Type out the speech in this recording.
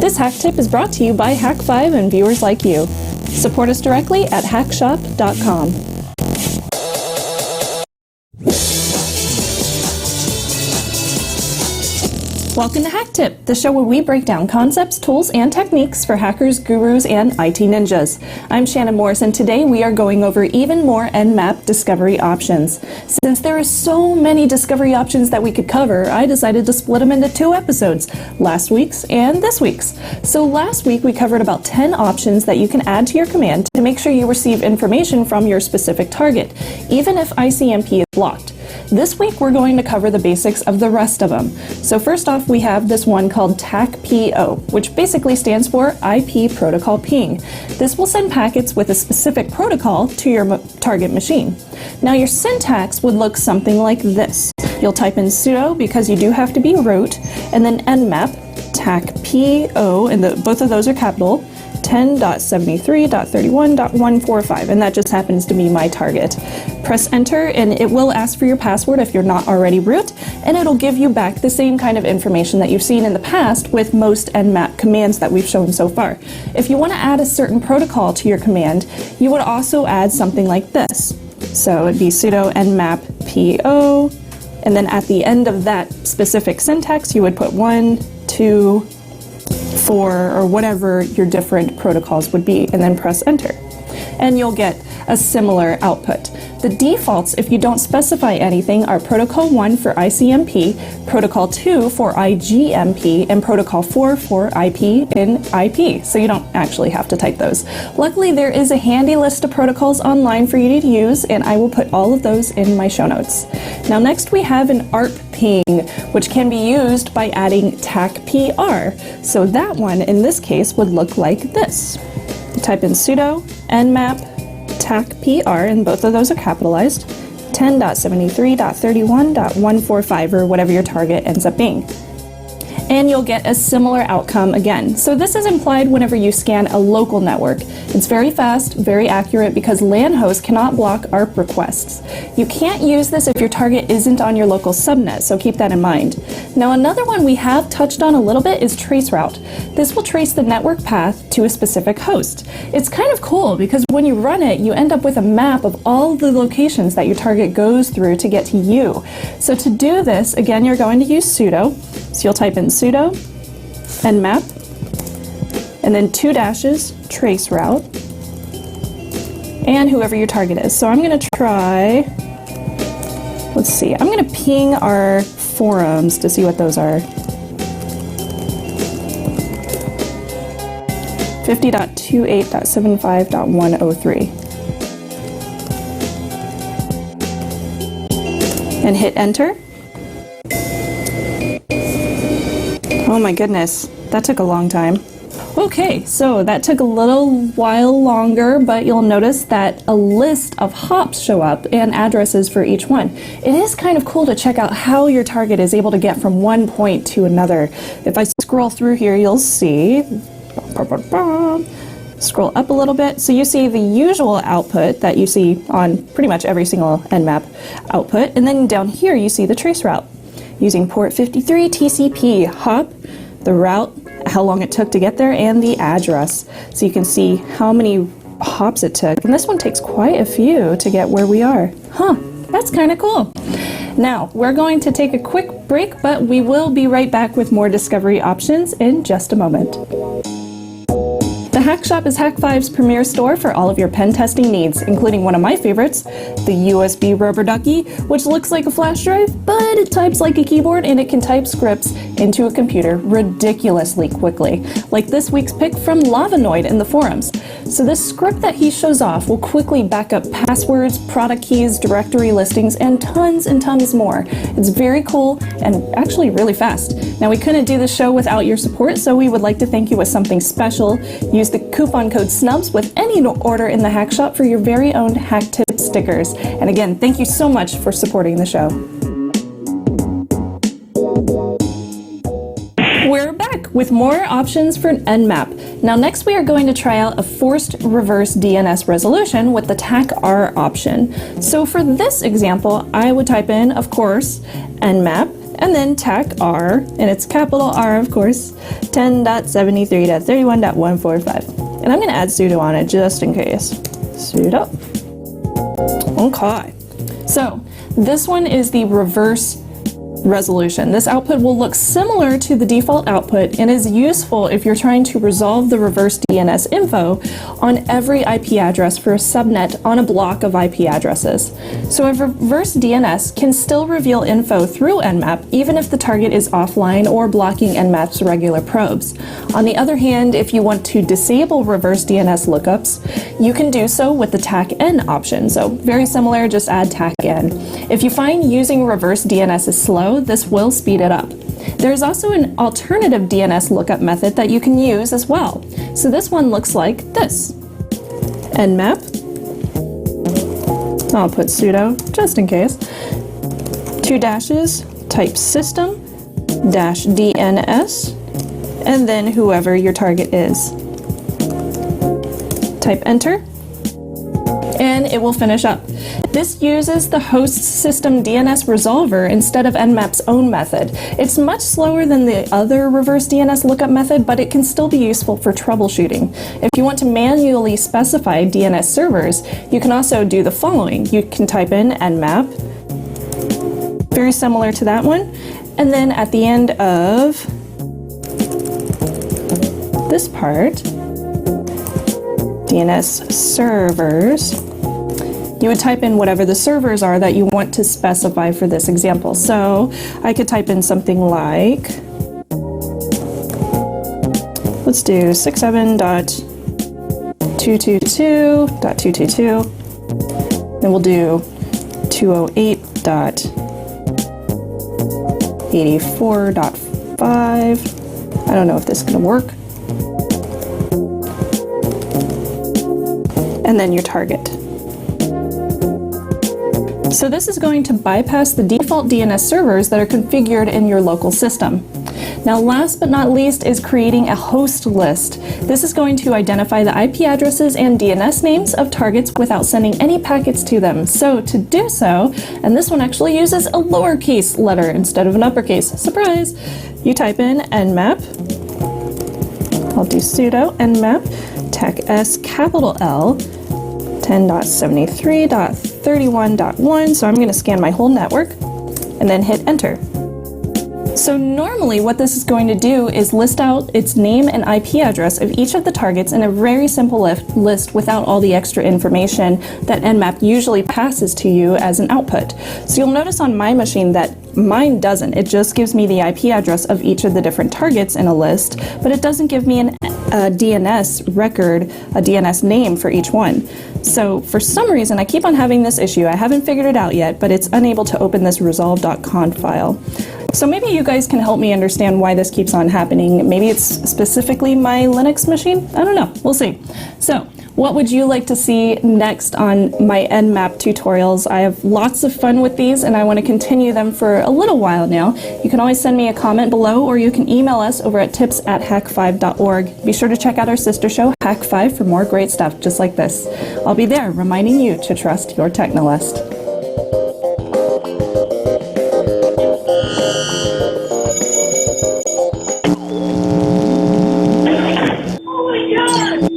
This hack tip is brought to you by Hack5 and viewers like you. Support us directly at hackshop.com. Welcome to Hack Tip, the show where we break down concepts, tools, and techniques for hackers, gurus, and IT ninjas. I'm Shannon Morris, and today we are going over even more Nmap discovery options. Since there are so many discovery options that we could cover, I decided to split them into 2 episodes, last week's and this week's. So last week we covered about 10 options that you can add to your command to make sure you receive information from your specific target, even if ICMP is blocked. This week we're going to cover the basics of the rest of them. So first off, we have this one called TACPO, which basically stands for IP Protocol Ping. This will send packets with a specific protocol to your target machine. Now your syntax would look something like this. You'll type in sudo, because you do have to be root, and then nmap TACPO, and both of those are capital, 10.73.31.145, and that just happens to be my target. Press enter and it will ask for your password if you're not already root, and it'll give you back the same kind of information that you've seen in the past with most Nmap commands that we've shown so far. If you want to add a certain protocol to your command, you would also add something like this. So it'd be sudo nmap po, and then at the end of that specific syntax you would put 1, 2, 4, or whatever your different protocols would be, and then press enter. And you'll get a similar output. The defaults, if you don't specify anything, are Protocol 1 for ICMP, Protocol 2 for IGMP, and Protocol 4 for IP in IP, so you don't actually have to type those. Luckily, there is a handy list of protocols online for you to use, and I will put all of those in my show notes. Now next we have an ARP ping, which can be used by adding TACPR. So that one, in this case, would look like this. You type in sudo nmap TACPR, and both of those are capitalized, 10.73.31.145, or whatever your target ends up being. And you'll get a similar outcome again. So this is implied whenever you scan a local network. It's very fast, very accurate, because LAN hosts cannot block ARP requests. You can't use this if your target isn't on your local subnet, so keep that in mind. Now another one we have touched on a little bit is traceroute. This will trace the network path to a specific host. It's kind of cool because when you run it, you end up with a map of all the locations that your target goes through to get to you. So to do this, again, you're going to use sudo. So you'll type in sudo nmap and then 2 dashes traceroute and whoever your target is. So I'm going to try, let's see, I'm going to ping our forums to see what those are. 50.28.75.103 and hit enter. Oh my goodness, that took a long time. Okay, so that took a little while longer, but you'll notice that a list of hops show up and addresses for each one. It is kind of cool to check out how your target is able to get from one point to another. If I scroll through here, you'll see, scroll up a little bit, so you see the usual output that you see on pretty much every single Nmap output, and then down here you see the trace route. Using port 53 TCP, hop, the route, how long it took to get there, and the address. So you can see how many hops it took. And this one takes quite a few to get where we are. Huh, that's kind of cool. Now, we're going to take a quick break, but we will be right back with more discovery options in just a moment. The Hack Shop is Hack5's premier store for all of your pen testing needs, including one of my favorites, the USB rubber ducky, which looks like a flash drive, but it types like a keyboard and it can type scripts into a computer ridiculously quickly, like this week's pick from Lavanoid in the forums. So this script that he shows off will quickly back up passwords, product keys, directory listings, and tons more. It's very cool and actually really fast. Now we couldn't do this show without your support, so we would like to thank you with something special. Use the coupon code SNUBS with any order in the Hack Shop for your very own Hack Tip stickers. And again, thank you so much for supporting the show. We're back with more options for Nmap. Now next we are going to try out a forced reverse DNS resolution with the TACR option. So for this example, I would type in, of course, nmap and then TAC R, and it's capital R of course, 10.73.31.145. And I'm going to add sudo on it just in case. Sudo. Okay. So this one is the reverse resolution. This output will look similar to the default output and is useful if you're trying to resolve the reverse DNS info on every IP address for a subnet on a block of IP addresses. So a reverse DNS can still reveal info through Nmap even if the target is offline or blocking Nmap's regular probes. On the other hand, if you want to disable reverse DNS lookups, you can do so with the TAC-N option. So very similar, just add TAC-N. If you find using reverse DNS is slow, this will speed it up. There's also an alternative DNS lookup method that you can use as well. So this one looks like this. Nmap. I'll put sudo just in case. 2 dashes, type system dash DNS, and then whoever your target is. Type enter, and it will finish up. This uses the host system DNS resolver instead of Nmap's own method. It's much slower than the other reverse DNS lookup method, but it can still be useful for troubleshooting. If you want to manually specify DNS servers, you can also do the following. You can type in Nmap, very similar to that one, and then at the end of this part, DNS servers, you would type in whatever the servers are that you want to specify for this example. So I could type in something like, let's do 67.222.222, then we'll do 208.84.5. I don't know if this is going to work. And then your target. So this is going to bypass the default DNS servers that are configured in your local system. Now last but not least is creating a host list. This is going to identify the IP addresses and DNS names of targets without sending any packets to them. So to do so, and this one actually uses a lowercase letter instead of an uppercase, surprise, you type in Nmap, I'll do sudo Nmap, TAC-S capital L, 10.73.31.1, so I'm going to scan my whole network and then hit enter. So normally what this is going to do is list out its name and IP address of each of the targets in a very simple list without all the extra information that Nmap usually passes to you as an output. So you'll notice on my machine that mine doesn't. It just gives me the IP address of each of the different targets in a list, but it doesn't give me a DNS record, a DNS name for each one. So for some reason, I keep on having this issue. I haven't figured it out yet, but it's unable to open this resolve.conf file. So maybe you guys can help me understand why this keeps on happening. Maybe it's specifically my Linux machine? I don't know. We'll see. So what would you like to see next on my Nmap tutorials? I have lots of fun with these and I want to continue them for a little while now. You can always send me a comment below or you can email us over at tips@hack5.org. Be sure to check out our sister show, Hack 5, for more great stuff just like this. I'll be there reminding you to trust your technolist. Oh my God!